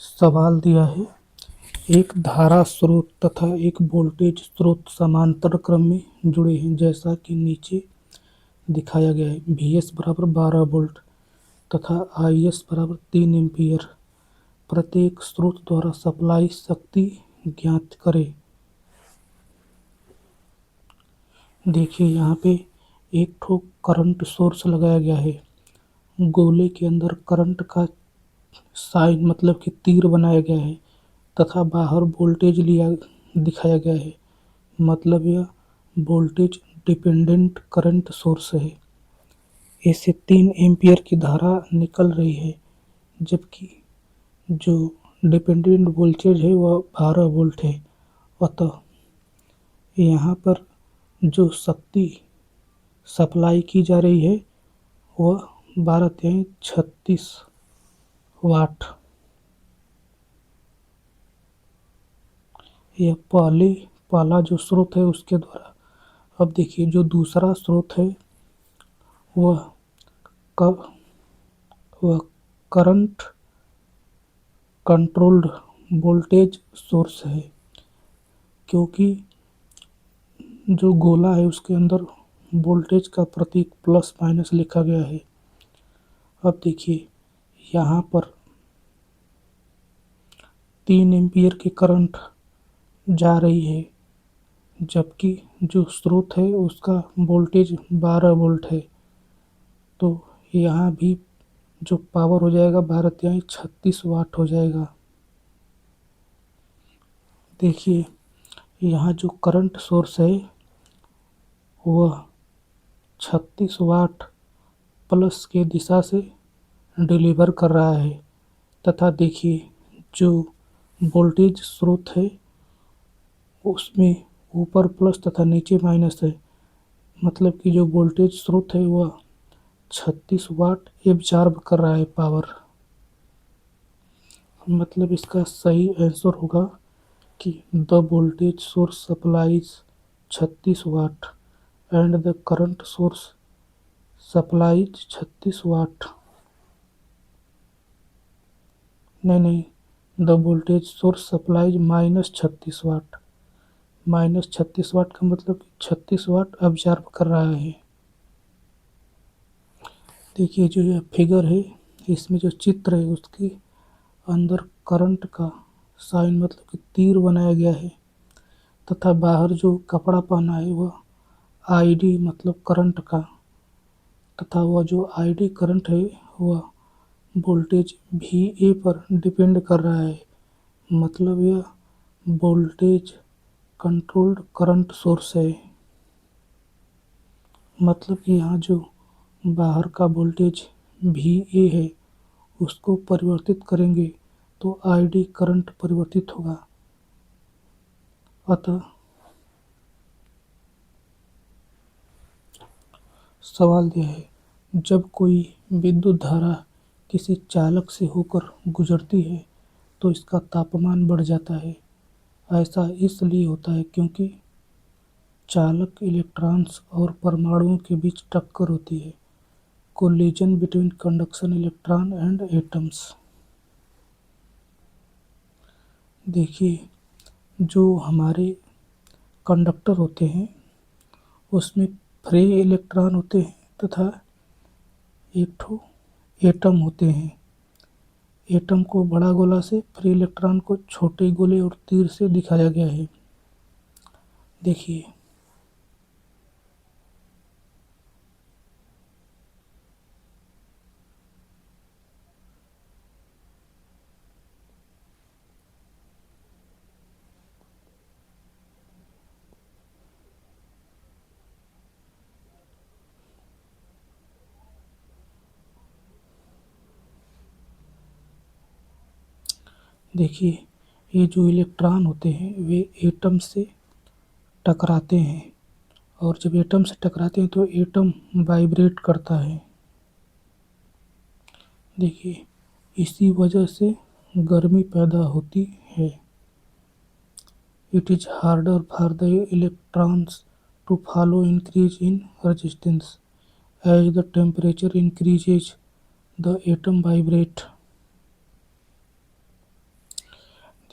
सवाल दिया है, एक धारा स्रोत तथा एक वोल्टेज स्रोत समांतर क्रम में जुड़े हैं जैसा कि नीचे दिखाया गया है। Vs बराबर 12 वोल्ट तथा Is बराबर 3 एम्पीयर। प्रत्येक स्रोत द्वारा सप्लाई शक्ति ज्ञात करें। देखिए यहाँ पे एक ठो करंट सोर्स लगाया गया है। गोले के अंदर करंट का साइन मतलब कि तीर बनाया गया है तथा बाहर वोल्टेज दिखाया गया है। मतलब यह वोल्टेज डिपेंडेंट करंट सोर्स है। इससे 3 एम्पीयर की धारा निकल रही है, जबकि जो डिपेंडेंट वोल्टेज है वह 12 वोल्ट है। अतः यहाँ पर जो शक्ति सप्लाई की जा रही है वह 12×36 वाट। यह पहला जो स्रोत है उसके द्वारा। अब देखिए जो दूसरा स्रोत है वह करंट कंट्रोल्ड वोल्टेज सोर्स है, क्योंकि जो गोला है उसके अंदर वोल्टेज का प्रतीक प्लस माइनस लिखा गया है। अब देखिए यहाँ पर 3 एम्पीयर की करंट जा रही है, जबकि जो स्रोत है उसका वोल्टेज 12 वोल्ट है। तो यहाँ भी जो पावर हो जाएगा 12×36 वाट हो जाएगा। देखिए यहाँ जो करंट सोर्स है वह 36 वाट प्लस के दिशा से डिलीवर कर रहा है तथा देखिए जो वोल्टेज स्रोत है उसमें ऊपर प्लस तथा नीचे माइनस है। मतलब कि जो वोल्टेज स्रोत है वह 36 वाट एब्जॉर्ब कर रहा है पावर। मतलब इसका सही आंसर होगा कि the voltage source supplies 36 watt and the current source supplies 36 watt. नहीं, the voltage source supplies -36 watt. -36 watt का मतलब 36 वाट अब्जॉर्ब कर रहा है। देखिए जो यह फिगर है इसमें जो चित्र है उसके अंदर करंट का साइन मतलब कि तीर बनाया गया है तथा बाहर जो कपड़ा पहना है वह आईडी मतलब करंट का, तथा वह जो आईडी करंट है वह वोल्टेज VA पर डिपेंड कर रहा है। मतलब यह वोल्टेज कंट्रोल्ड करंट सोर्स है। मतलब कि यहाँ जो बाहर का वोल्टेज VA है उसको परिवर्तित करेंगे तो आईडी करंट परिवर्तित होगा। अतः सवाल दिया है, जब कोई विद्युत धारा किसी चालक से होकर गुजरती है तो इसका तापमान बढ़ जाता है। ऐसा इसलिए होता है क्योंकि चालक इलेक्ट्रॉन्स और परमाणुओं के बीच टक्कर होती है। Collision between conduction electron and atoms. देखिए जो हमारे कंडक्टर होते हैं उसमें फ्री इलेक्ट्रॉन होते हैं तथा एक ठो एटम होते हैं। एटम को बड़ा गोला से, फ्री इलेक्ट्रॉन को छोटे गोले और तीर से दिखाया गया है। देखिए देखिए ये जो इलेक्ट्रॉन होते हैं वे एटम से टकराते हैं और जब एटम से टकराते हैं तो एटम वाइब्रेट करता है। देखिए इसी वजह से गर्मी पैदा होती है। It is harder for the electrons to follow increase in resistance as the temperature increases the atom vibrate.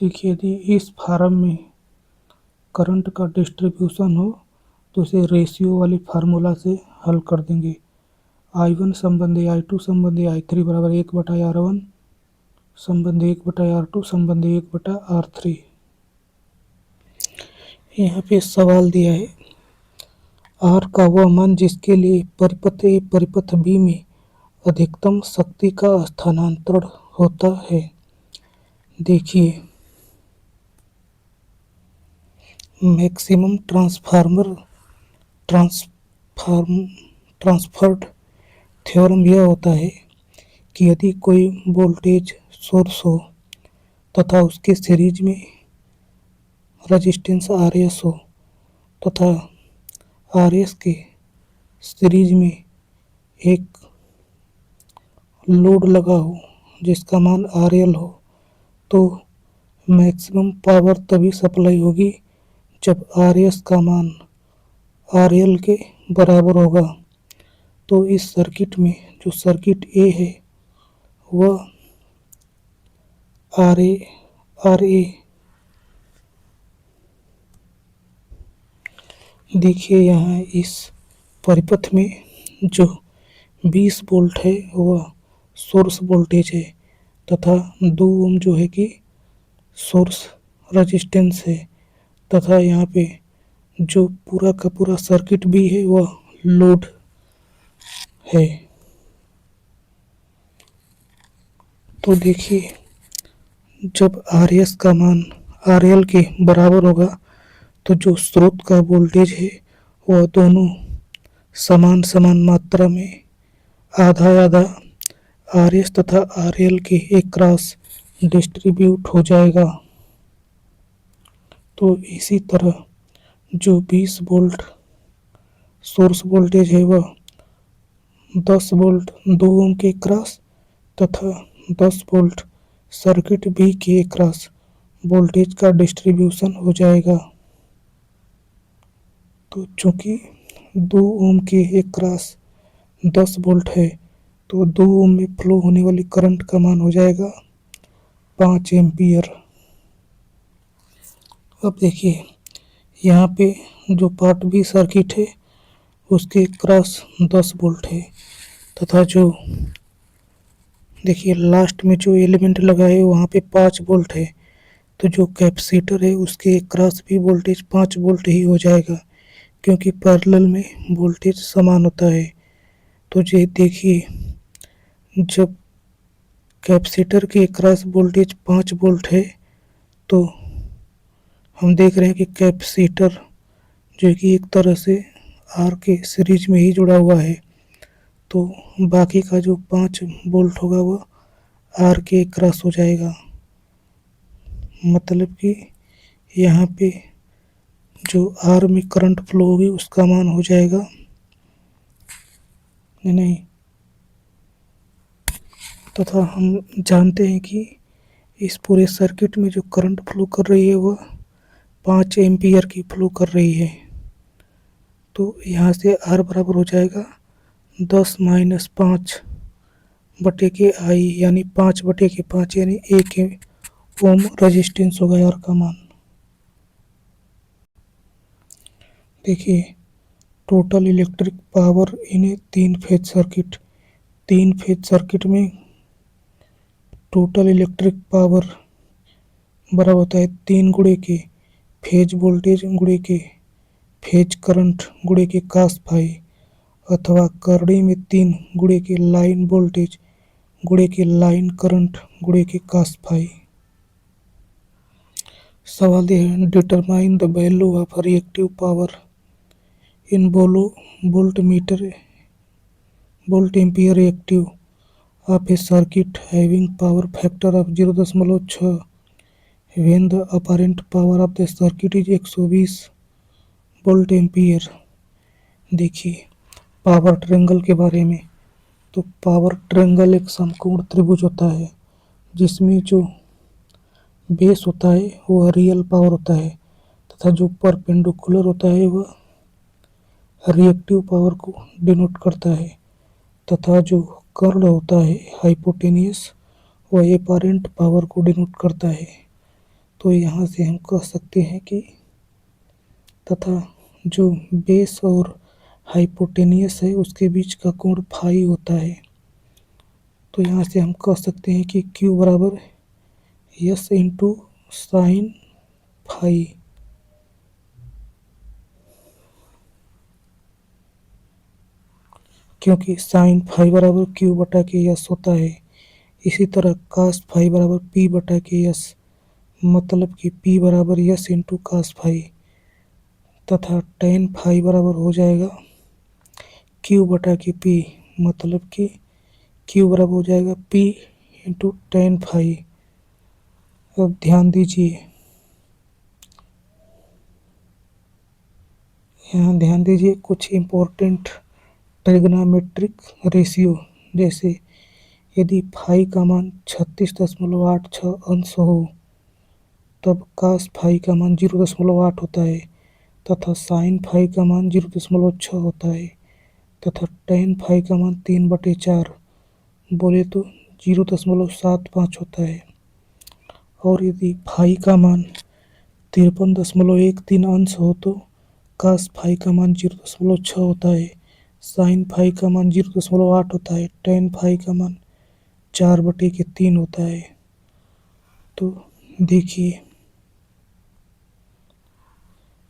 देखिए, यदि इस फार्म में करंट का डिस्ट्रीब्यूशन हो तो इसे रेशियो वाली फार्मूला से हल कर देंगे। I1 संबंधी I2 संबंधी I3 बराबर 1/R1 संबंधी 1/R2 संबंधी 1/R3। यहाँ पे सवाल दिया है R का वह मान जिसके लिए परिपथ A परिपथ B में अधिकतम शक्ति का स्थानांतरण होता है। देखिए, मैक्सिमम ट्रांसफर्ड थ्योरम यह होता है कि यदि कोई वोल्टेज सोर्स हो तथा उसके सीरीज में रेजिस्टेंस RS हो तथा RS के सीरीज में एक लोड लगा हो जिसका मान RL हो, तो मैक्सिमम पावर तभी सप्लाई होगी जब RS का मान RL के बराबर होगा। तो इस सर्किट में जो सर्किट A है वह RA देखिए, यहाँ इस परिपथ में जो 20 वोल्ट है वह सोर्स वोल्टेज है तथा 2 ओम जो है कि सोर्स रेजिस्टेंस है तथा यहाँ पे जो पूरा का पूरा सर्किट भी है वह लोड है। तो देखिए, जब RS का मान RL के बराबर होगा तो जो स्रोत का वोल्टेज है वह दोनों समान समान मात्रा में आधा आधा RS तथा RL के एक क्रॉस डिस्ट्रीब्यूट हो जाएगा। तो इसी तरह जो 20 वोल्ट सोर्स वोल्टेज है वह 10 वोल्ट 2 ओम के क्रॉस तथा 10 वोल्ट सर्किट बी के क्रॉस वोल्टेज का डिस्ट्रीब्यूशन हो जाएगा। तो चूंकि 2 ओम के एक क्रॉस 10 वोल्ट है तो 2 ओम में फ्लो होने वाली करंट का मान हो जाएगा 5 एम्पियर। अब देखिए, यहाँ पे जो पार्ट बी सर्किट है उसके क्रॉस 10 वोल्ट है तथा जो देखिए लास्ट में जो एलिमेंट लगा है वहाँ पे 5 वोल्ट है। तो जो कैपेसिटर है उसके क्रॉस भी वोल्टेज 5 वोल्ट ही हो जाएगा क्योंकि पैरेलल में वोल्टेज समान होता है। तो ये देखिए, जब कैपेसिटर के क्रॉस वोल्टेज 5 वोल्ट है तो हम देख रहे हैं कि कैपेसिटर जो कि एक तरह से आर के सीरीज में ही जुड़ा हुआ है, तो बाकी का जो 5 वोल्ट होगा वह आर के क्रॉस हो जाएगा। मतलब कि यहाँ पे जो आर में करंट फ्लो होगी उसका मान हो जाएगा नहीं तथा हम जानते हैं कि इस पूरे सर्किट में जो करंट फ्लो कर रही है वह 5 एम्पियर की फ्लो कर रही है। तो यहाँ से आर बराबर हो जाएगा 10 माइनस 5 बटे के आई यानी 5 बटे के 5 यानी 1 ओम रेजिस्टेंस होगा आर का मान। देखिए, total electric power in A 3 phase circuit में टोटल इलेक्ट्रिक पावर बराबर होता है 3 गुणे के फेज वोल्टेज गुणे के फेज करंट गुणे के cos फाई अथवा करड़ी में 3 गुणे के लाइन वोल्टेज गुणे के लाइन करंट गुणे के cos फाई। सवाल यह है, determine the value of reactive power in volt ampere reactive of a circuit having power factor of 0.6 when the apparent power of the circuit is 120 volt ampere. देखिए, power triangle के बारे में, तो power triangle एक समकोण त्रिभुज होता है जिसमें जो बेस होता है वह रियल पावर होता है तथा जो परपेंडिकुलर होता है वह रिएक्टिव पावर को डिनोट करता है तथा जो कर्ल होता है हाइपोटेनियस वह एपारेंट पावर को डिनोट करता है। तो यहाँ से हम कह सकते हैं कि तथा जो बेस और हाइपोटेनियस है उसके बीच का कोण फाई होता है। तो यहाँ से हम कह सकते हैं कि Q बराबर यस इंटू साइन फाई। क्योंकि साइन फाई बराबर Q बटा के यस होता है। इसी तरह कास फाई बराबर P बटा के यस, मतलब कि P बराबर यस इंटू कास फाई, तथा टेन फाई बराबर हो जाएगा Q बटा के P, मतलब कि Q बराबर हो जाएगा P इंटू टेन फाई। अब ध्यान दीजिए, यहाँ ध्यान दीजिए कुछ इम्पोर्टेंट ट्रिग्नोमेट्रिक रेशियो, जैसे यदि फाई का मान 36.86 अंश हो तब कास फाई का मान 0.8 होता है, तथा साइन फाई का मान 0.6 होता है, तथा टेन फाई का मान 3/4 बोले तो 0.75 होता है। और यदि फाई का मान 53.13 अंश हो तो कास फाई का मान 0.6 होता है, साइन फाई का मान 0.8 होता है, टेन फाई का मान 4/3 होता है। तो देखिए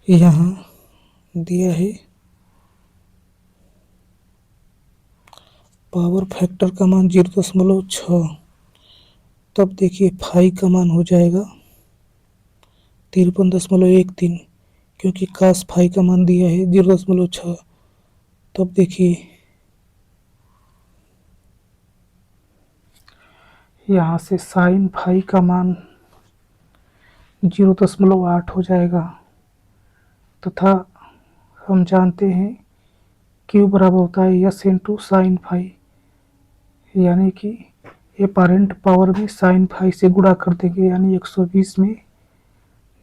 यहाँ दिया है पावर फैक्टर का मान 0.6, तब देखिए फाई का मान हो जाएगा 53.13, क्योंकि कास फाई का मान दिया है 0.6। तब देखिए यहाँ से साइन फाई का मान 0.8 हो जाएगा, तथा हम जानते हैं Q बराबर होता है यस इंटू साइन फाई, यानी कि एपारेंट पावर में साइन फाई से गुणा कर देंगे, यानी 120 में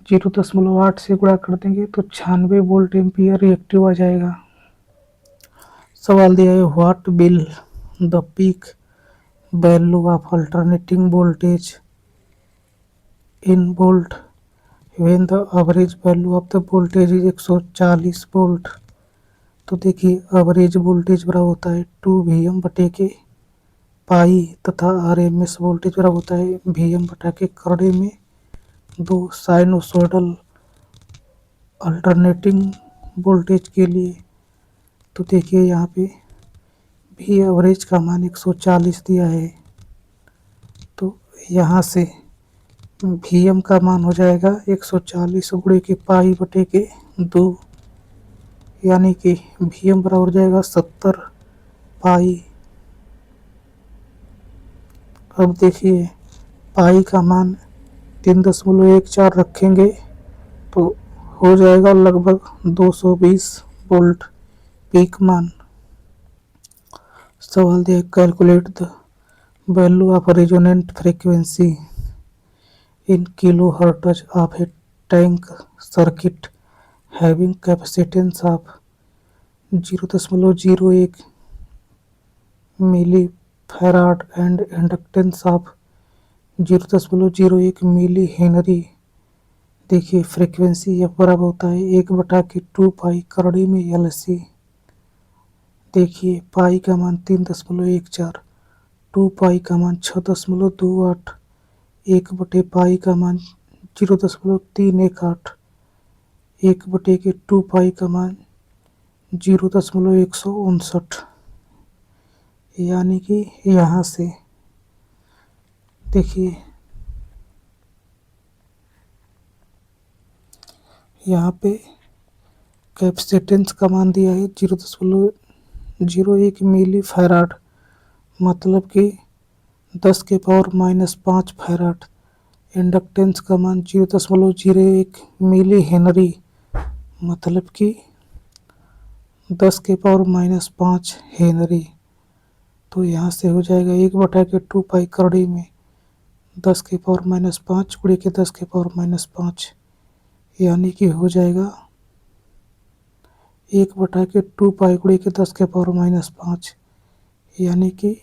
0.8 से गुणा कर देंगे तो 96 वोल्ट एम्पियर रिएक्टिव आ जाएगा। सवाल दिया है what will the peak value of alternating voltage in volt when the average value of the voltage is 140 volt. तो देखिए एवरेज वोल्टेज बराबर होता है 2Vm बटे के पाई, तथा RMS वोल्टेज बराबर होता है Vm बटा के करड़े में 2 साइनोसॉइडल अल्टरनेटिंग वोल्टेज के लिए। तो देखिए यहाँ पे भी एवरेज का मान 140 दिया है, तो यहाँ से Vm का मान हो जाएगा 140 गुणे के पाई बटे के 2, यानी कि Vm बराबर हो जाएगा 70 पाई। अब देखिए पाई का मान 3.14 रखेंगे तो हो जाएगा लगभग 220 वोल्ट पीक मान। सवाल दिया calculate the value of resonant frequency in kilo hertz of a tank circuit having capacitance of 0.01 milli farad and inductance of 0.01 milli henry. देखिए फ्रीक्वेंसी F बराबर होता है 1/2 पाई करड़ी में LC। देखिए पाई का मान 3.14, 2 पाई का मान 6.28, 1 बटे पाई का मान 0.318, 1 बटे के 2 पाई का मान 0.159, यानी कि यहाँ से देखिए यहाँ पे कैपेसिटेंस का मान दिया है 0.01 मिली फैराड, मतलब कि 10 के पावर -5 फैराड। इंडक्टेंस का मान 0.01 मिली हेनरी, मतलब कि 10 के पावर -5 हेनरी। तो यहाँ से हो जाएगा 1/2 पाई करड़ी में 10 के पावर -5 गुणे के 10 के पावर -5, यानी कि हो जाएगा 1/2 पाई गुणे के 10 के पावर -5, यानी कि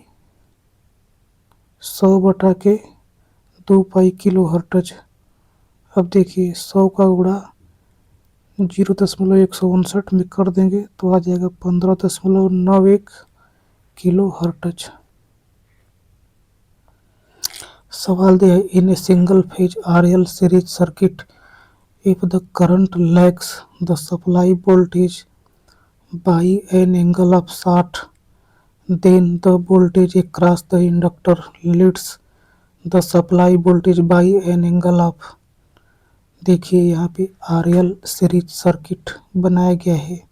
100/2 पाई किलो हर्ट्ज अब देखिए 100 का गुणा 0.159 में कर देंगे तो आ जाएगा 15.91 किलो हर्ट्ज। सवाल दिया है in a single phase RL series circuit if the current lags the supply voltage by an angle of 60, then the voltage across the inductor leads the supply voltage by an angle of। देखिए यहाँ पे RL series circuit बनाया गया है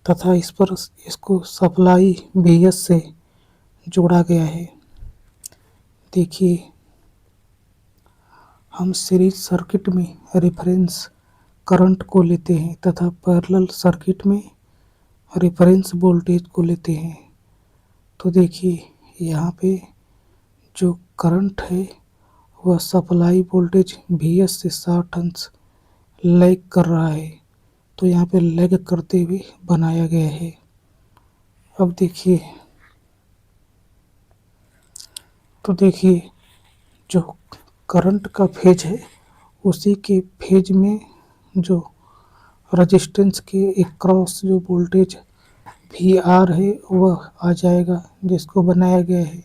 तथा इस पर इसको सप्लाई VS से जोड़ा गया है। देखिए हम सीरीज सर्किट में रेफरेंस करंट को लेते हैं तथा पैरेलल सर्किट में रेफरेंस वोल्टेज को लेते हैं। तो देखिए यहाँ पे जो करंट है वह सप्लाई वोल्टेज VS से 60 अंश लैग कर रहा है, तो यहाँ पे लैग करते हुए बनाया गया है। अब देखिए जो करंट का फेज है उसी के फेज में जो रेजिस्टेंस के अक्रॉस जो वोल्टेज VR है वह आ जाएगा जिसको बनाया गया है।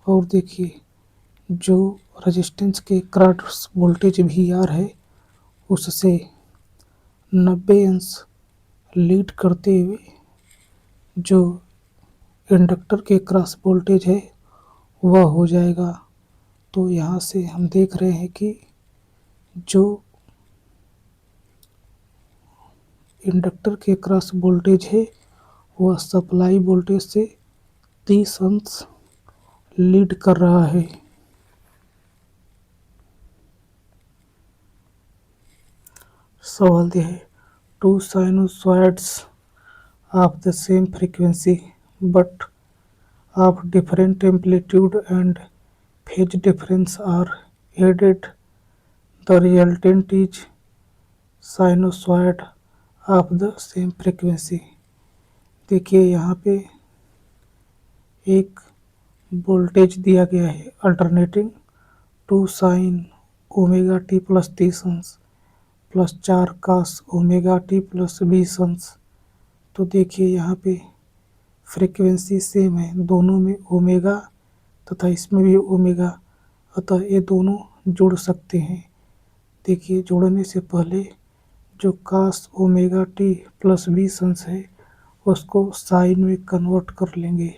और देखिए जो रेजिस्टेंस के अक्रॉस वोल्टेज VR है उससे 90 अंश लीड करते हुए जो इंडक्टर के अक्रॉस वोल्टेज है वह हो जाएगा। तो यहाँ से हम देख रहे हैं कि जो इंडक्टर के अक्रॉस वोल्टेज है वह सप्लाई वोल्टेज से 30 अंश लीड कर रहा है। सवाल दिया है two sinusoids of the same frequency but of different amplitude and phase difference are added, the resultant is sinusoid of the same frequency। देखिए यहाँ पे एक वोल्टेज दिया गया है alternating 2 sine omega T plus 30 अंश plus 4 cos omega T plus 20 अंश। तो देखिए यहाँ पे फ्रीक्वेंसी सेम है, दोनों में ओमेगा तथा इसमें भी ओमेगा, अतः ये दोनों जुड़ सकते हैं। देखिए जोड़ने से पहले जो कास ओमेगा टी प्लस 20 अंश है उसको साइन में कन्वर्ट कर लेंगे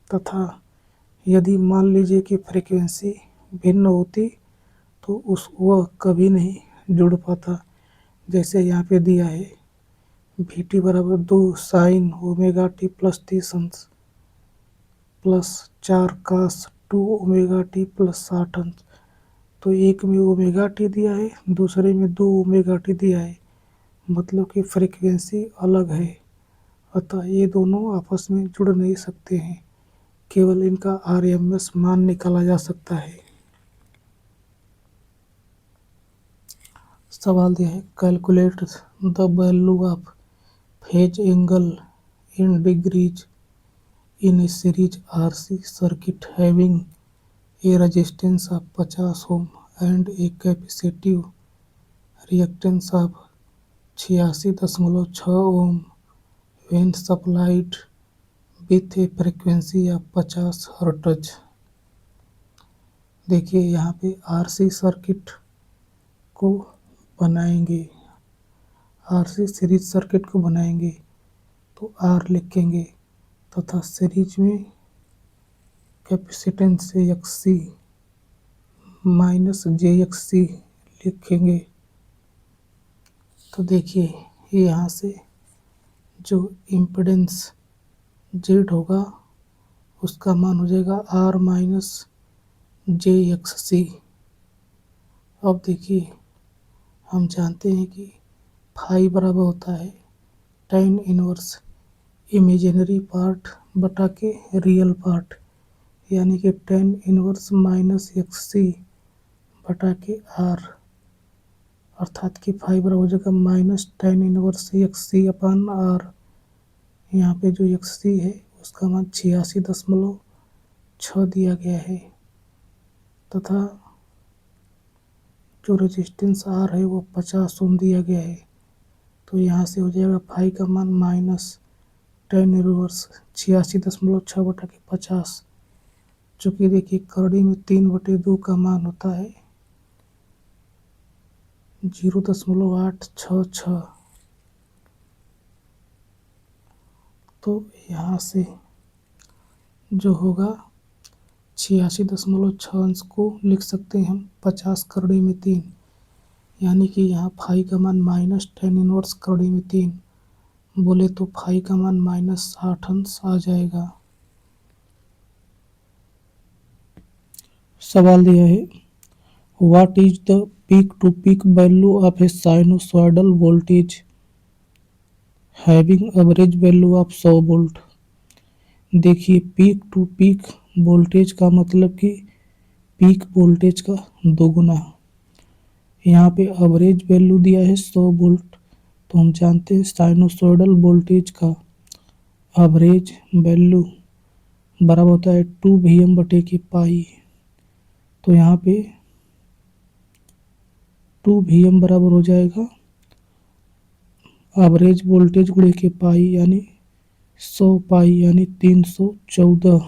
तथा यदि मान लीजिए कि फ्रीक्वेंसी भिन्न होती तो वह कभी नहीं जुड़ पाता। जैसे यहाँ पे दिया है VT बराबर 2 साइन ओमेगा टी प्लस 30 अंश प्लस 4 कास 2 ओमेगा टी प्लस 60 अंश। तो एक में ओमेगा टी दिया है, दूसरे में 2 ओमेगा टी दिया है, मतलब कि फ्रीक्वेंसी अलग है, अतः ये दोनों आपस में जुड़ नहीं सकते हैं, केवल इनका RMS मान निकाला जा सकता है। सवाल दिया है calculate the value of phase angle in degrees in a series RC circuit having a resistance of 50 ohm and a capacitive reactance of 86.6 ohm when supplied with a frequency of 50 hertz. देखिए यहाँ पे RC circuit को बनाएंगे, RC series circuit को बनाएंगे तो R लिखेंगे तथा सीरीज में कैपेसिटेंस XC माइनस JXC लिखेंगे। तो देखिए यहाँ से जो इम्पीडेंस Z होगा उसका मान हो जाएगा R माइनस JXC। अब देखिए हम जानते हैं कि फाई बराबर होता है tan इनवर्स इमेजिनरी पार्ट बटा के रियल पार्ट, यानी कि tan इनवर्स माइनस XC बटा के R, अर्थात कि फाई बराबर हो जाएगा माइनस tan इनवर्स XC अपन R। यहाँ पे जो XC है उसका मान 86.6 दिया गया है तथा जो रेजिस्टेंस आर है वो 50 ओम दिया गया है। तो यहाँ से हो जाएगा फाई का मान -10 इनवर्स 86.6/50, चूँकि देखिए करड़ी में 3/2 का मान होता है 0.866। तो यहाँ से जो होगा 86.6 अंश को लिख सकते हैं हम 50 करड़ी में 3, यानी कि यहाँ फाई का मान -10 इनवर्स करड़ी में 3 बोले तो फाई का मान -60 अंश आ जाएगा। सवाल दिया है what is the peak to peak value of a sinusoidal voltage having average value of 100 volt. देखिए पीक टू पीक वोल्टेज का मतलब कि पीक वोल्टेज का दोगुना। यहाँ पे एवरेज वैल्यू दिया है 100 वोल्ट, तो हम जानते हैं साइनोसॉइडल वोल्टेज का एवरेज वैल्यू बराबर होता है 2Vm/पाई। तो यहाँ पे 2Vm बराबर हो जाएगा एवरेज वोल्टेज गुणे के पाई यानी 100 पाई यानी 314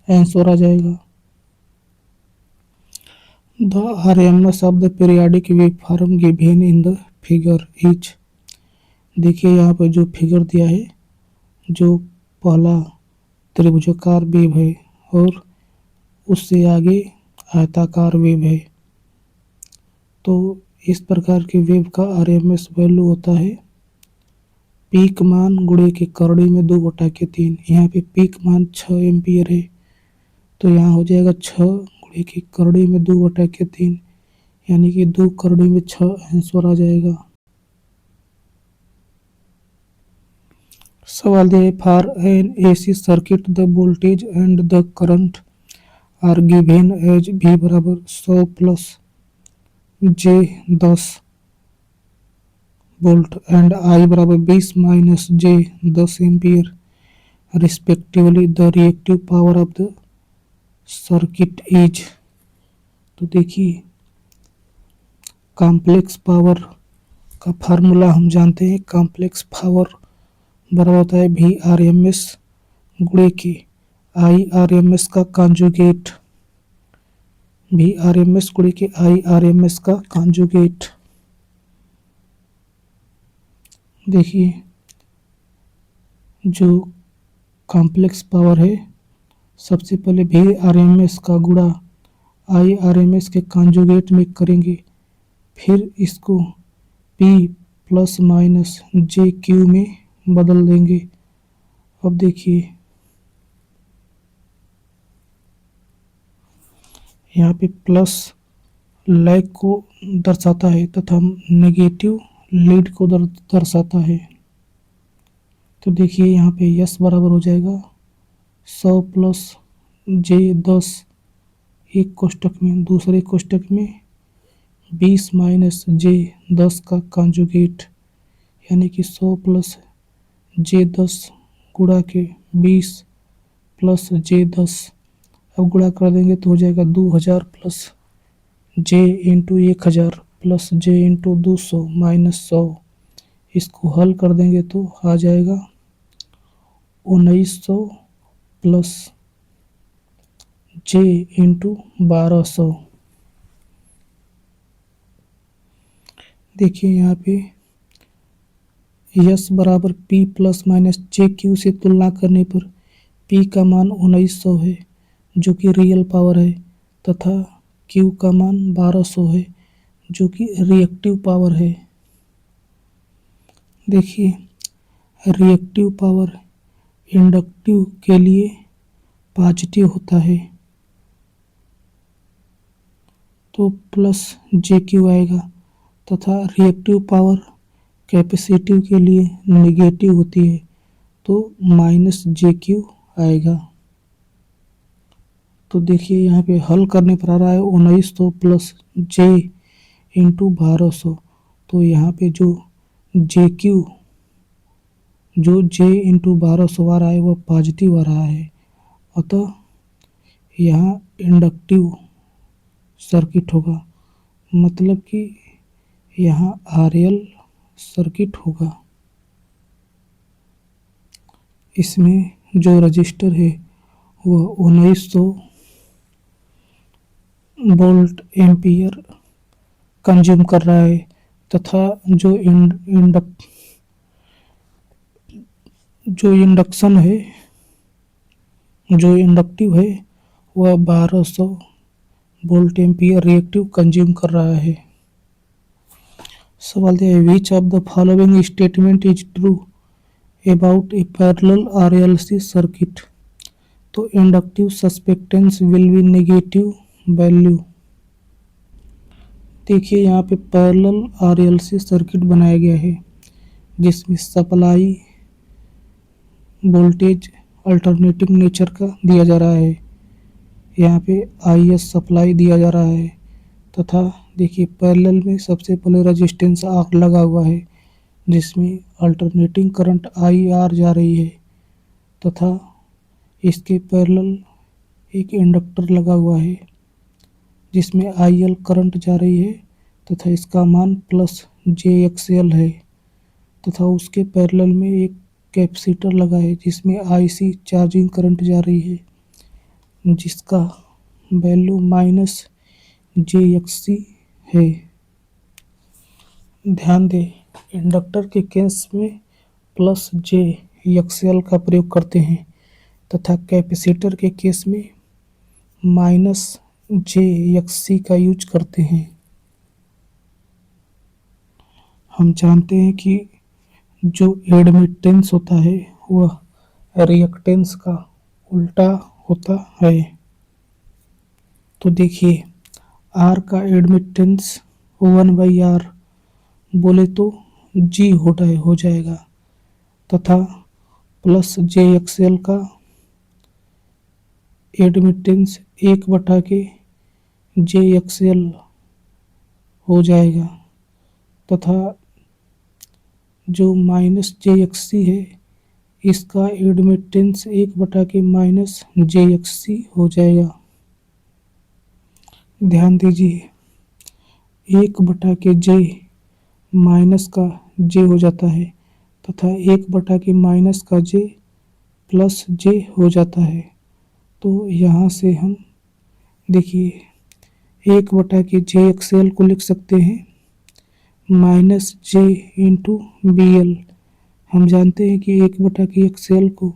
आंसर आ जाएगा। The RMS of the periodic waveform given in the figure is. देखिए यहाँ पर जो फिगर दिया है, जो पहला त्रिभुजाकार वेव है और उससे आगे आयताकार वेव है, तो इस प्रकार के वेव का RMS वैल्यू होता है पीक मान गुणे के करड़ी में 2/3। यहाँ पे पीक मान 6 एम्पियर है, तो यहाँ हो जाएगा 6 गुणे की करड़ी में 2/3 यानी कि 2 करड़ी में 6 आंसर आ जाएगा। सवाल दिया है for an AC circuit the voltage and the current are given as V बराबर 100 plus J10 volt and I बराबर 20 minus J10 ampere respectively the reactive power of the circuit is. तो देखिए कॉम्प्लेक्स पावर का formula हम जानते हैं, complex power बराबर होता है VRMS गुणे के IRMS का कॉन्जुगेट, VRMS गुणे के IRMS का कॉन्जुगेट। देखिए जो कॉम्प्लेक्स पावर है सबसे पहले VRMS का गुणा IRMS के कॉन्जुगेट में करेंगे, फिर इसको P प्लस माइनस JQ में बदल देंगे। अब देखिए यहाँ पे प्लस लैग को दर्शाता है तथा नेगेटिव लीड को दर्शाता है। तो देखिए यहाँ पे यस बराबर हो जाएगा 100 प्लस J10 एक कोष्टक में, दूसरे कोष्टक में 20 माइनस J10 का कॉन्जुगेट यानी कि 100 प्लस J10 गुणा के 20 प्लस J10। अब गुणा कर देंगे तो हो जाएगा 2000 plus J into 1000 plus J into 200 minus 100। इसको हल कर देंगे तो आ जाएगा 1900 प्लस J इंटू 1200। देखिए यहाँ पे यस बराबर P प्लस माइनस JQ से तुलना करने पर P का मान 1900 है जो कि रियल पावर है तथा Q का मान 1200 है जो कि रिएक्टिव पावर है। देखिए रिएक्टिव पावर इंडक्टिव के लिए पॉजिटिव होता है तो प्लस JQ आएगा तथा रिएक्टिव पावर कैपेसिटिव के लिए नेगेटिव होती है तो माइनस JQ आएगा। तो देखिए यहाँ पे हल करने पर आ रहा है 1900 प्लस J इंटू 1200। तो यहाँ पे जो JQ जो J इंटू 1200 आ रहा है वह पॉजिटिव आ रहा है, अतः यहाँ इंडक्टिव सर्किट होगा मतलब कि यहाँ आरएल सर्किट होगा। इसमें जो रजिस्टर है वह 1900 वोल्ट एम्पियर कंज्यूम कर रहा है तथा जो इंडक्शन है, जो इंडक्टिव है वह 1200 वोल्ट एम्पियर रिएक्टिव कंज्यूम कर रहा है। सवाल दिया है, which of the following statement is true about a parallel RLC circuit. तो inductive susceptance will be negative value. देखिए यहाँ पे पैरेलल आरएलसी सर्किट बनाया गया है जिसमें सप्लाई वोल्टेज अल्टरनेटिंग नेचर का दिया जा रहा है। यहाँ पे आईएस सप्लाई दिया जा रहा है तथा देखिए पैरेलल में सबसे पहले रेजिस्टेंस आर लगा हुआ है जिसमें अल्टरनेटिंग करंट आई आर जा रही है तथा इसके पैरेलल एक इंडक्टर लगा हुआ है जिसमें आई एल करंट जा रही है तथा इसका मान प्लस JXL है तथा उसके पैरेलल में एक कैपेसिटर लगा है जिसमें IC चार्जिंग करंट जा रही है जिसका वैल्यू माइनस JXC है। ध्यान दें, इंडक्टर के केस में प्लस JXL का प्रयोग करते हैं तथा कैपेसिटर के केस में माइनस JXC का यूज करते हैं। हम जानते हैं कि जो एडमिटेंस होता है वह रिएक्टेंस का उल्टा होता है। तो देखिए आर का एडमिटेंस 1/R बोले तो G हो जाएगा तथा प्लस JXL का एडमिटेंस 1/JXL हो जाएगा तथा जो माइनस JXC है इसका एडमिटेंस 1/-JXC हो जाएगा। ध्यान दीजिए 1/J माइनस का J हो जाता है तथा 1/-J प्लस J हो जाता है। तो यहाँ से हम देखिए 1/JXL को लिख सकते हैं माइनस J इंटू BL। हम जानते हैं कि 1/XL को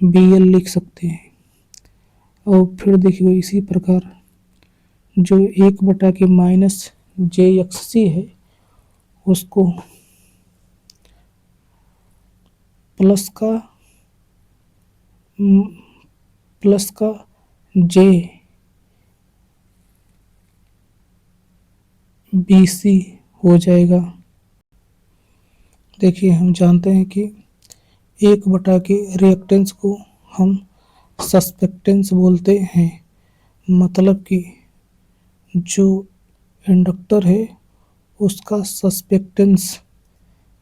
BL लिख सकते हैं और फिर देखिए इसी प्रकार जो 1/-JXC है उसको प्लस का J BC हो जाएगा। देखिए हम जानते हैं कि 1/ के रिएक्टेंस को हम सस्पेक्टेंस बोलते हैं, मतलब कि जो इंडक्टर है उसका सस्पेक्टेंस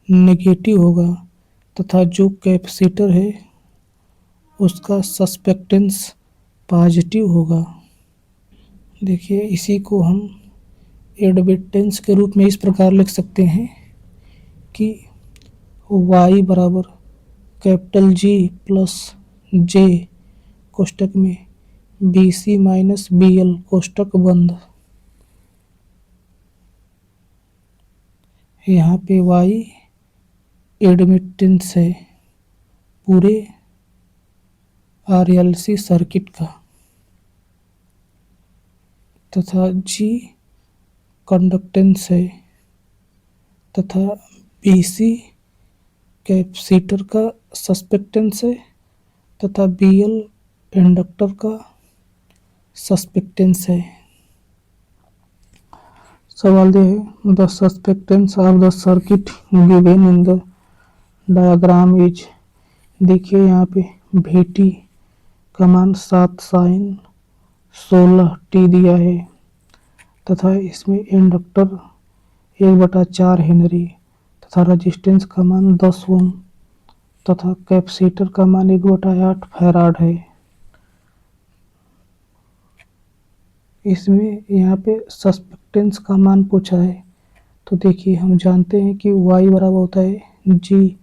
नेगेटिव होगा तथा जो कैपेसिटर है उसका सस्पेक्टेंस पॉजिटिव होगा। देखिए इसी को हम एडमिटेंस के रूप में इस प्रकार लिख सकते हैं कि Y बराबर कैपिटल G प्लस J कोष्टक में BC माइनस BL कोष्टक बंद। यहाँ पे Y एडमिटेंस है पूरे RLC सर्किट का तथा G कंडक्टेंस है तथा BC कैपेसिटर का सस्पेक्टेंस है तथा BL इंडक्टर का सस्पेक्टेंस है। सवाल यह है the susceptance of the circuit given in the diagram is. देखिए यहाँ पे VT का मान 7 sin 16T दिया है तथा इसमें इंडक्टर 1/4 हेनरी तथा रेजिस्टेंस का मान 10 ओम तथा कैपेसिटर का मान 1/8 फैराड है। इसमें यहाँ पे सस्पेक्टेंस का मान पूछा है। तो देखिए हम जानते हैं कि y बराबर होता है g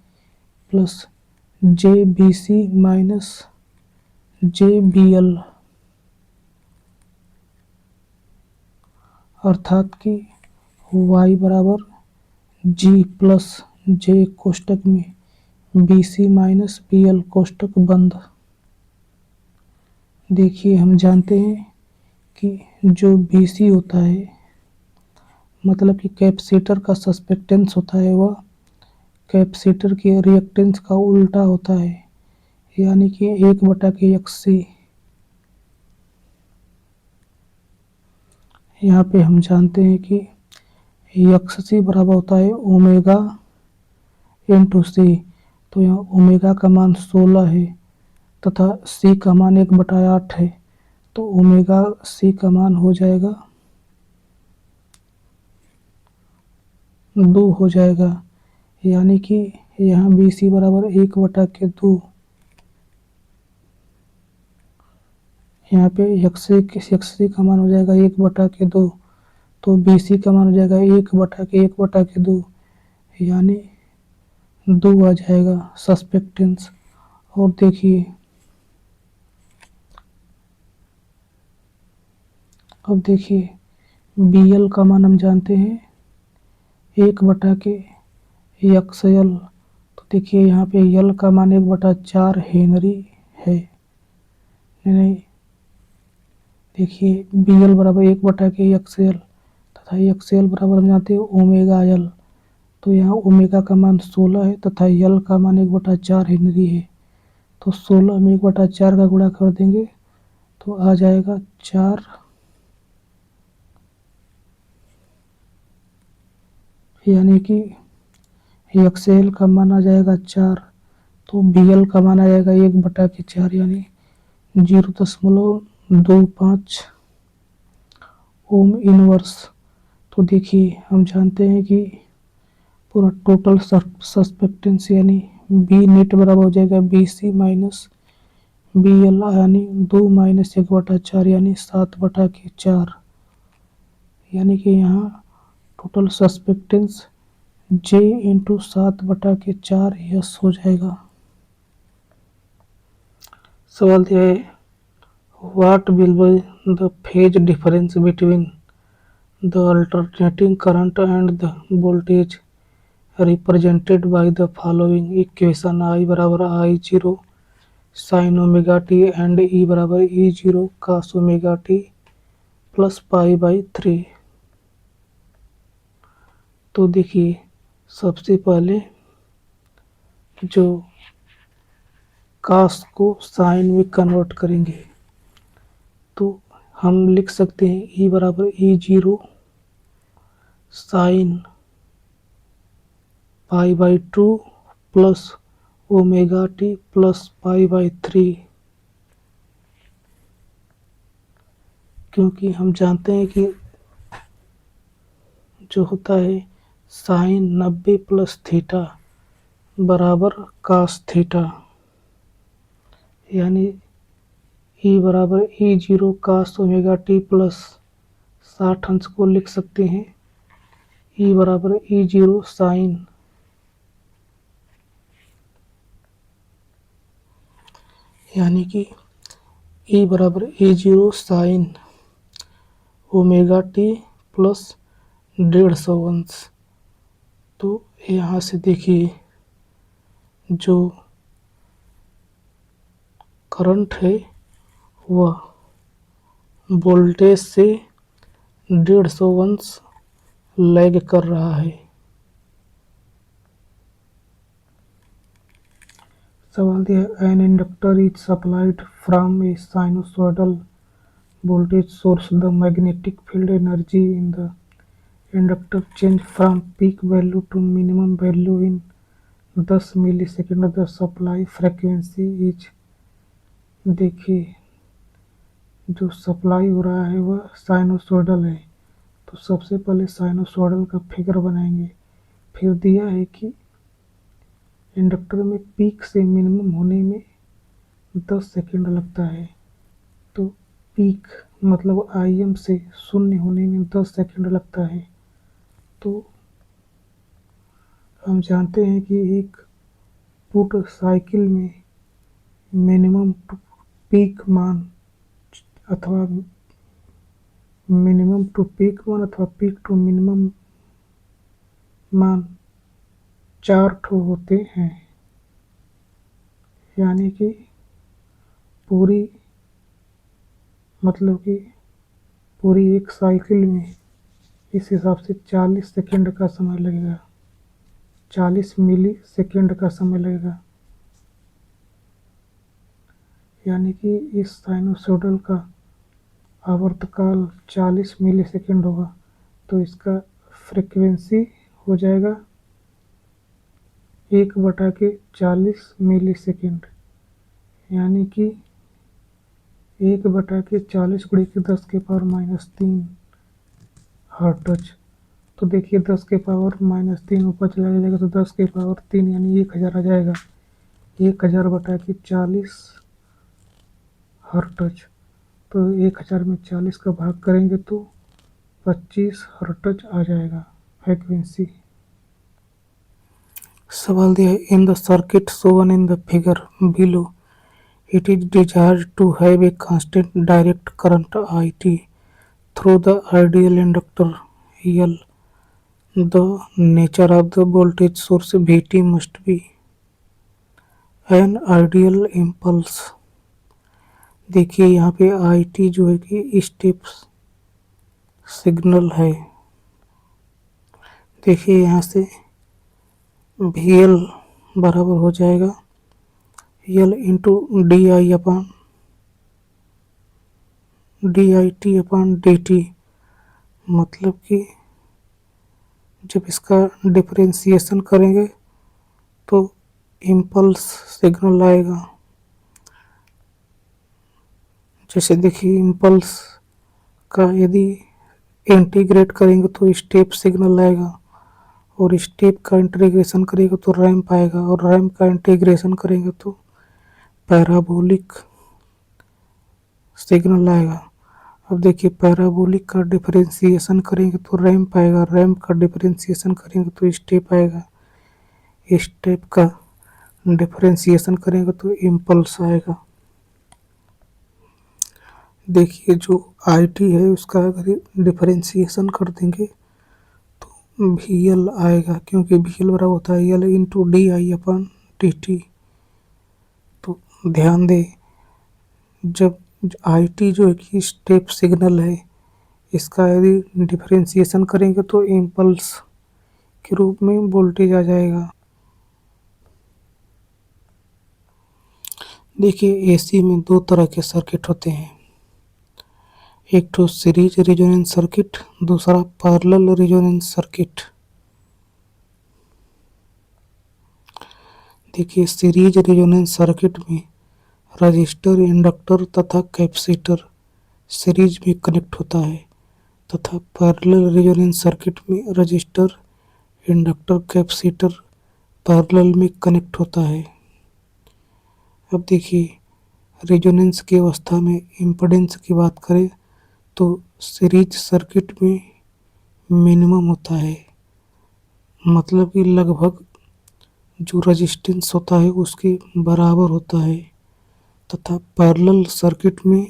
plus J B C minus J B L, अर्थात कि y बराबर g प्लस जे कोष्टक में B C minus B L कोष्टक बंद। देखिए हम जानते हैं कि जो बी सी होता है मतलब कि कैपेसिटर का सस्पेक्टेंस होता है वह कैपेसिटर के रिएक्टेंस का उल्टा होता है, यानी कि 1/XC। यहाँ पे हम जानते हैं कि XC बराबर होता है ओमेगा इंटू सी। तो यहाँ ओमेगा का मान 16 है तथा सी का मान 1/8 है, तो ओमेगा सी का मान हो जाएगा 2 हो जाएगा, यानी कि यहाँ बी सी बराबर 1/2। यहाँ पे XC का मान हो जाएगा 1/2, तो बी सी का मान हो जाएगा 1/2, यानी 2 आ जाएगा सस्पेक्टेंस। और देखिए अब देखिए बी एल का मान हम जानते हैं 1/XL। तो देखिए यहाँ पे एल का मान 1/4 हेनरी है। नहीं, देखिए बी एल बराबर 1/XL तथा XL बराबर हम जानते हैं ओमेगा एल। तो यहाँ ओमेगा का मान 16 है तथा एल का मान 1/4 हेनरी है। तो 16 में 1/4 का गुणा कर देंगे तो आ जाएगा 4, यानी कि XL का मान आ जाएगा 4, तो BL का मान आ जाएगा 1/4 यानी 0.25 ओम इनवर्स। तो देखिए हम जानते हैं कि पूरा टोटल सस्पेक्टेंस यानी बी नेट बराबर हो जाएगा BC माइनस BL, यानी 2 माइनस 1/4 यानी 7/4, यानी कि यहाँ टोटल सस्पेक्टेंस J इंटू 7/4 यस हो जाएगा। सवाल दिया है what will be the phase difference between the alternating current and the voltage represented by the following equation. I बराबर I0 sign omega T and E बराबर E0 cos omega T plus π/3। तो देखिए सबसे पहले जो कास को साइन में convert करेंगे तो हम लिख सकते हैं E बराबर E0 sine π/2 plus omega T plus π/3, क्योंकि हम जानते हैं कि जो होता है साइन 90 प्लस थीटा बराबर कास थीटा, यानी E बराबर E0 कास ओमेगा टी प्लस 60 अंश को लिख सकते हैं E बराबर E0 साइन यानी कि E बराबर E0 sign omega T plus 150 अंश। तो यहाँ से देखिए जो करंट है वह वोल्टेज से 150 अंश लैग कर रहा है। सवाल दिया है an inductor is supplied from A sinusoidal voltage source. The magnetic field energy in the inductor change from peak value to minimum value in 10 millisecond. The supply frequency is, देखिए जो सप्लाई हो रहा है वह साइनोसॉइडल है, तो सबसे पहले साइनोसॉइडल का फिगर बनाएंगे। फिर दिया है कि इंडक्टर में पीक से मिनिमम होने में 10 सेकंड लगता है, तो पीक मतलब IM से शून्य होने में 10 सेकंड लगता है। तो हम जानते हैं कि एक पुट साइकिल में मिनिमम टू पीक मान अथवा पीक टू मिनिमम मान 4 ठो होते हैं। यानी कि पूरी मतलब कि पूरी एक साइकिल में इस हिसाब से 40 सेकंड का समय लगेगा, 40 मिली सेकंड का समय लगेगा। यानी कि इस साइनोसॉइडल का आवर्तकाल 40 मिली सेकंड होगा, तो इसका फ्रीक्वेंसी हो जाएगा 1/40 मिली सेकंड। यानी कि 1/40 गुणे के 10⁻³ हर्ट्ज। तो देखिए 10⁻³ ऊपर चला जाएगा तो 10⁻³ यानी 1000 आ जाएगा। 1000/40 हर्ट्ज। तो 1000 में 40 का भाग करेंगे तो 25 हर्ट्ज आ जाएगा फ्रीक्वेंसी। सवाल दिया है, in the circuit shown in the figure below it is desired to have a constant direct current IT through the ideal inductor L. The nature of the voltage source Vt must be an ideal impulse। देखिए यहाँ पे IT जो है कि step signal है। देखिए यहाँ से VL बराबर हो जाएगा L इंटू DIT/dt। मतलब कि जब इसका डिफरेंशिएशन करेंगे तो इम्पल्स सिग्नल आएगा। जैसे देखिए इम्पल्स का यदि इंटीग्रेट करेंगे तो स्टेप सिग्नल आएगा, और स्टेप का इंटीग्रेशन करेंगे तो रैंप आएगा, और रैंप का इंटीग्रेशन करेंगे तो पैराबोलिक सिग्नल आएगा। अब देखिए पैराबोलिक का डिफरेंशिएशन करेंगे तो रैंप आएगा, रैंप का डिफरेंशिएशन करेंगे तो स्टेप आएगा, स्टेप का डिफरेंशिएशन करेंगे तो इम्पल्स आएगा। देखिए जो IT है उसका अगर डिफरेंशिएशन कर देंगे तो VL आएगा, क्योंकि VL बराबर होता है L इंटू DI/dt। तो ध्यान दें, जब IT जो है कि स्टेप सिग्नल है, इसका यदि डिफरेंशिएशन करेंगे तो इम्पल्स के रूप में वोल्टेज आ जाएगा। देखिए AC में दो तरह के सर्किट होते हैं, एक तो सीरीज रेजोनेंस सर्किट, दूसरा पैरेलल रेजोनेंस सर्किट। देखिए सीरीज रेजोनेंस सर्किट में रजिस्टर, इंडक्टर तथा कैपेसिटर सीरीज में कनेक्ट होता है, तथा पैरेलल रेजोनेंस सर्किट में रजिस्टर, इंडक्टर, कैपेसिटर पैरेलल में कनेक्ट होता है। अब देखिए रेजोनेंस की अवस्था में इम्पीडेंस की बात करें तो सीरीज सर्किट में मिनिमम होता है, मतलब कि लगभग जो रेजिस्टेंस होता है उसके बराबर होता है, तथा पैरेलल सर्किट में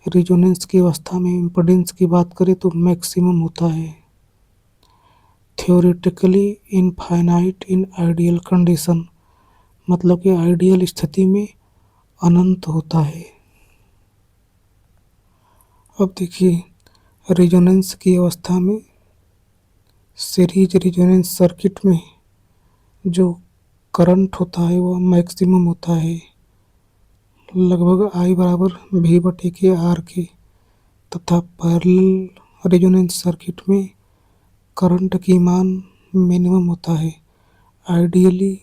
रेजोनेंस की अवस्था में इम्पीडेंस की बात करें तो मैक्सिमम होता है। Theoretically infinite in ideal condition, मतलब कि आइडियल स्थिति में अनंत होता है। अब देखिए रेजोनेंस की अवस्था में सीरीज रेजोनेंस सर्किट में जो करंट होता है वो मैक्सिमम होता है, लगभग I बराबर V/R के, तथा पैरेलल रेजोनेंस सर्किट में करंट की मान मिनिमम होता है, ideally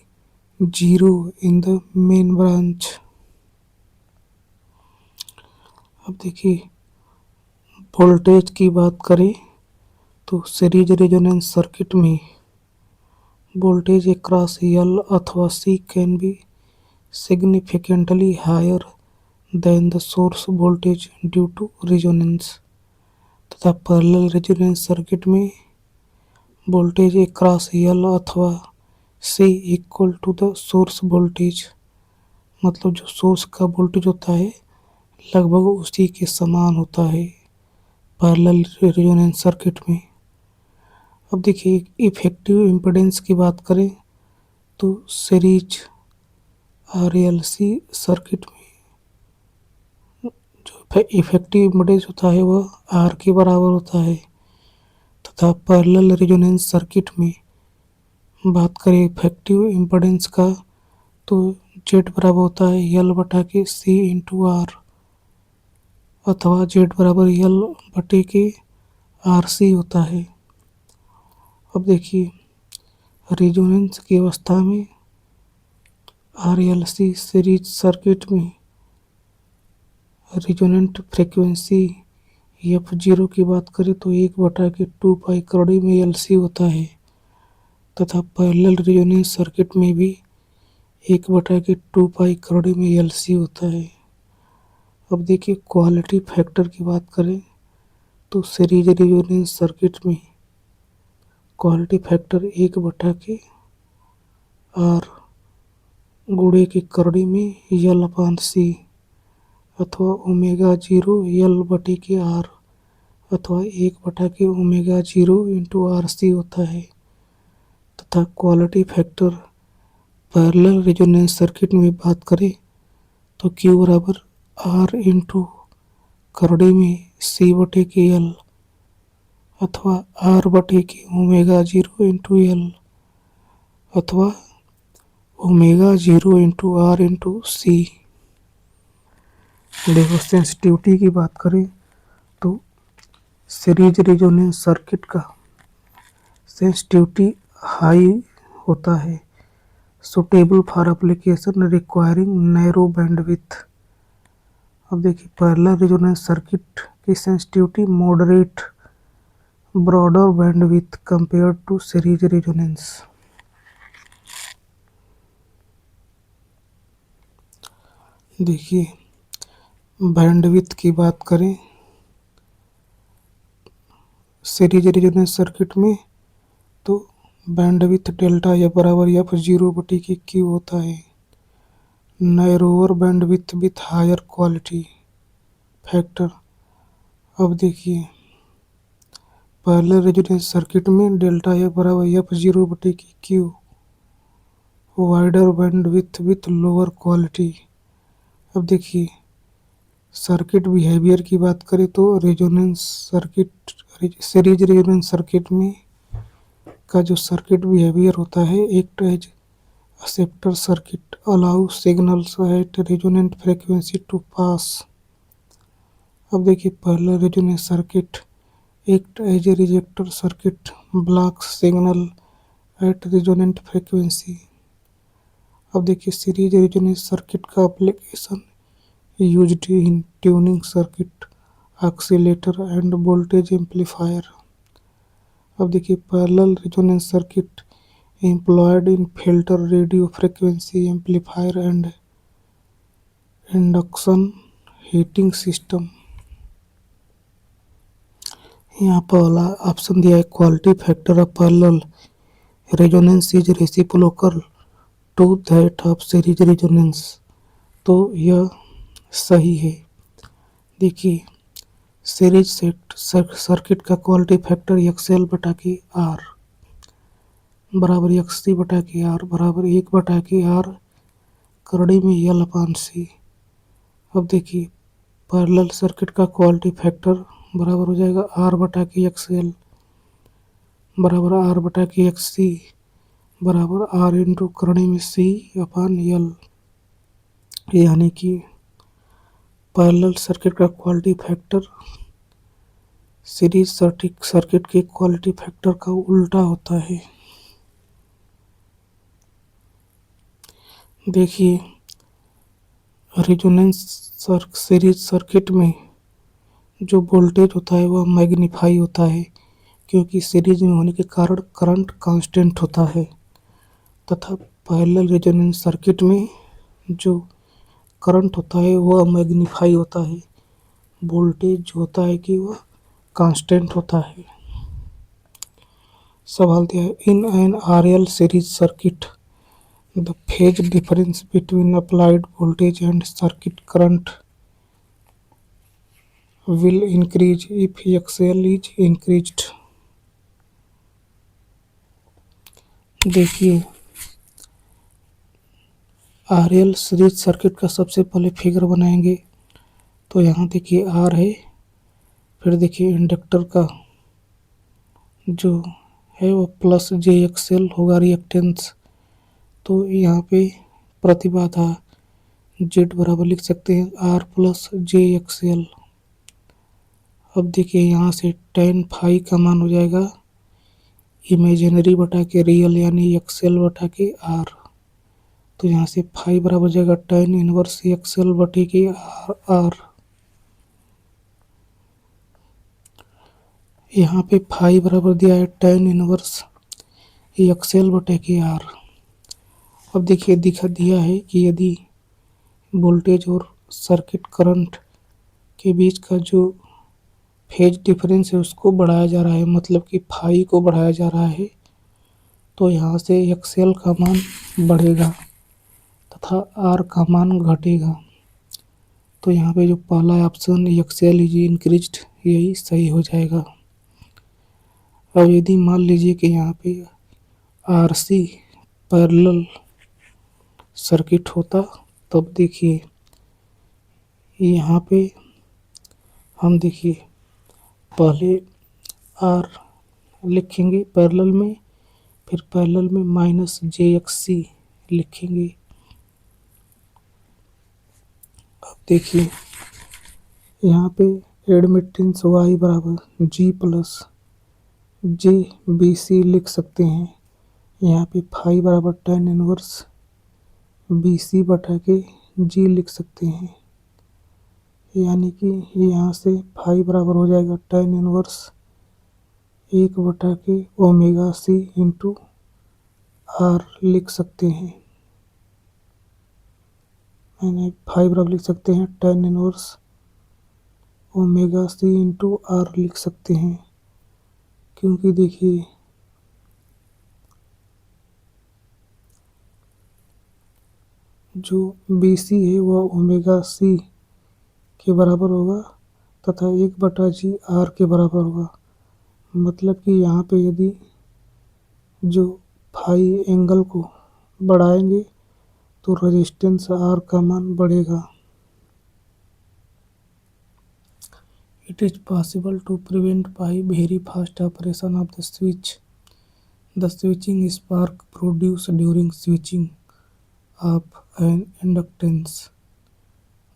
0 in the main branch. अब देखिए वोल्टेज की बात करें तो सीरीज रेजोनेंस सर्किट में वोल्टेज अक्रॉस L अथवा C can be significantly higher than the source voltage due to resonance। तथा पैरेलल रेजोनेंस सर्किट में वोल्टेज अक्रॉस एल अथवा C equal to the source voltage, मतलब जो सोर्स का voltage होता है लगभग उसी के समान होता है पैरेलल रेजोनेंस सर्किट में। अब देखिए इफेक्टिव इम्पीडेंस की बात करें तो सीरीज आरएलसी सर्किट में जो इफेक्टिव इम्पीडेंस होता है वह आर के बराबर होता है। तथा पैरेलल रेजोनेंस सर्किट में बात करें इफेक्टिव इम्पीडेंस का तो जेड बराबर होता है एल बटा के सी इंटू आर, अथवा जेड बराबर एल बटे के आर सी होता है। अब देखिए रेजोनेंस की अवस्था में आरएलसी सीरीज सर्किट में रेजोनेंट फ्रीक्वेंसी एफ जीरो की बात करें तो 1/2 पाई करोड़ी में एलसी होता है। तथा पैरेलल रेजोनेंस सर्किट में भी 1/2 पाई करोड़ी में एलसी होता है। अब देखिए क्वालिटी फैक्टर की बात करें तो सीरीज रेजोनेंस सर्किट में क्वालिटी फैक्टर 1/r गुणे की करोड़ी में एल अपान सी, अथवा ओमेगा जीरो एल बटे के आर, अथवा 1/ओमेगा जीरो इंटू आर सी होता है। तथा quality factor parallel resonance circuit में बात करें तो क्यू बराबर आर इंटू करोड़ी में सी बटे के एल, अथवा आर बटे के ओमेगा जीरो इंटू एल, अथवा omega zero into R into C. देखो सेंसिटिविटी की बात करें तो सीरीज रेजोनेंस सर्किट का सेंसिटिविटी हाई होता है, suitable for application requiring narrow bandwidth. अब देखिए पैरेलल रेजोनेंस सर्किट की sensitivity moderate broader bandwidth compare to series resonance. देखिए बैंडविड्थ की बात करें सीरीज रेजोनेंस सर्किट में तो बैंडविड्थ डेल्टा या बराबर एफ जीरो बटी की क्यू होता है। Narrower bandwidth with higher quality factor. अब देखिए पैरेलल रेजोनेंस सर्किट में डेल्टा या बराबर एफ जीरो बटी की Q, wider bandwidth with lower quality. अब देखिए सर्किट बिहेवियर की बात करें तो resonance circuit series resonance circuit में का जो सर्किट बिहेवियर होता है act as acceptor circuit allow signals at resonant frequency to pass. अब देखिए parallel resonance circuit act as a rejector circuit block signal eight resonant frequency. अब देखिए series resonance circuit का application used in tuning circuit, oscillator and voltage amplifier। अब देखिए parallel resonance circuit employed in filter radio frequency amplifier and induction heating system। यहाँ पर वाला option दिया है quality factor of parallel resonance is reciprocal to that of series resonance, तो यह सही है। देखिए सीरीज सर्किट का क्वालिटी फैक्टर एक्सएल बटा के आर बराबर एक्ससी बटा के आर बराबर 1/r करोड़ी में एल अपान सी। अब देखिए पैरेलल सर्किट का क्वालिटी फैक्टर बराबर हो जाएगा आर बटा के एक्सएल बराबर आर बटा के एक्ससी बराबर आर इंटू करोड़ी में सी अपान एल। यानी कि पैरेलल सर्किट का क्वालिटी फैक्टर सीरीज सर्किट के क्वालिटी फैक्टर का उल्टा होता है। देखिए रेजोनेंस सीरीज सर्किट में जो वोल्टेज होता है वह मैग्नीफाई होता है क्योंकि सीरीज में होने के कारण करंट कांस्टेंट होता है। तथा पैरेलल रेजोनेंस सर्किट में जो करंट होता है वह मैग्नीफाई होता है, वोल्टेज जो होता है कि वह कांस्टेंट होता है। सवाल दिया है, in an RL series circuit the phase difference between applied voltage and circuit current will increase if XL is increased। देखिए आरएल सीरीज सर्किट का सबसे पहले फिगर बनाएंगे तो यहाँ देखिए आर है, फिर देखिए इंडक्टर का जो है वो प्लस जे एक्सएल होगा रिएक्टेंस, तो यहाँ पे प्रतिबाधा जेड बराबर लिख सकते हैं आर प्लस जे एक्सएल। अब देखिए यहाँ से टेन फाई का मान हो जाएगा इमेजिनरी बटा के रियल यानी एक्सएल बटा के आर, तो यहाँ से फाई बराबर हो जाएगा टेन इनवर्स एक्सएल बटे के आर। यहाँ पे फाई बराबर दिया है टेन इनवर्स एक्सएल बटे के आर। अब देखिए दिखा दिया है कि यदि वोल्टेज और सर्किट करंट के बीच का जो फेज डिफरेंस है उसको बढ़ाया जा रहा है, मतलब कि फाई को बढ़ाया जा रहा है, तो यहाँ से एक्सएल का मान बढ़ेगा तथा आर का मान घटेगा। तो यहाँ पे जो पहला ऑप्शन एक्सएल इज इंक्रीज्ड यही सही हो जाएगा। अब यदि मान लीजिए कि यहाँ पे आरसी पैरेलल सर्किट होता तब देखिए यहाँ पे हम देखिए पहले आर लिखेंगे पैरेलल में, फिर पैरेलल में माइनस जे एक्स सी लिखेंगे। अब देखिए यहाँ पे एडमिटेंस वाई बराबर जी प्लस जे बी सी लिख सकते हैं। यहाँ पे फाई बराबर टेन इनवर्स बी सी बटा के जी लिख सकते हैं, यानी कि यहाँ से फाई बराबर हो जाएगा टेन इनवर्स एक बटा के ओमेगा सी इंटू आर लिख सकते हैं, यानी फाई बराबर लिख सकते हैं tan inverse omega C into R लिख सकते हैं, क्योंकि देखिए जो बी सी है वह ओमेगा सी के बराबर होगा तथा एक बटा जी आर के बराबर होगा। मतलब कि यहाँ पे यदि जो फाई एंगल को बढ़ाएंगे तो रेजिस्टेंस आर का मान बढ़ेगा। It is possible to prevent by very fast operation of the switch. The switching spark produced during switching of an inductance.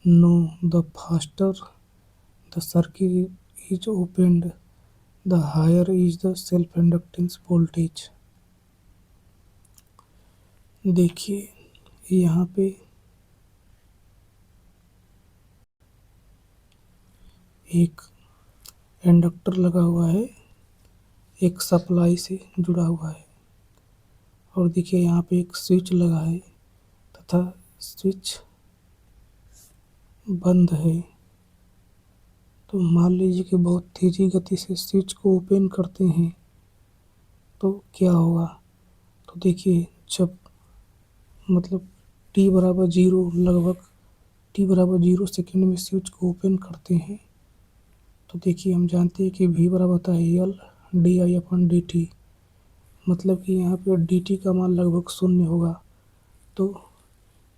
No, the faster the circuit is opened, the higher is the self-inductance voltage। देखिए यहाँ पे एक inductor लगा हुआ है, एक supply से जुड़ा हुआ है, और देखिए यहाँ पे एक स्विच लगा है तथा स्विच बंद है। तो मान लीजिए कि बहुत तेज़ी गति से स्विच को ओपन करते हैं तो क्या होगा, तो देखिए जब मतलब t बराबर जीरो लगभग t बराबर 0 सेकेंड में स्विच को ओपन करते हैं तो देखिए हम जानते हैं कि v बराबर होता है L D I upon D T, मतलब कि यहाँ पे डी टी का मान लगभग शून्य होगा, तो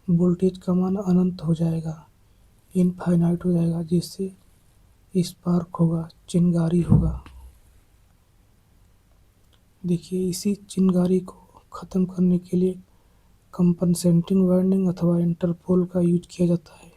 वोल्टेज का मान अनंत हो जाएगा, इनफाइनाइट हो जाएगा, जिससे स्पार्क होगा, चिंगारी होगा। देखिए इसी चिंगारी को ख़त्म करने के लिए कंपनसेटिंग वाइंडिंग अथवा इंटरपोल का यूज किया जाता है।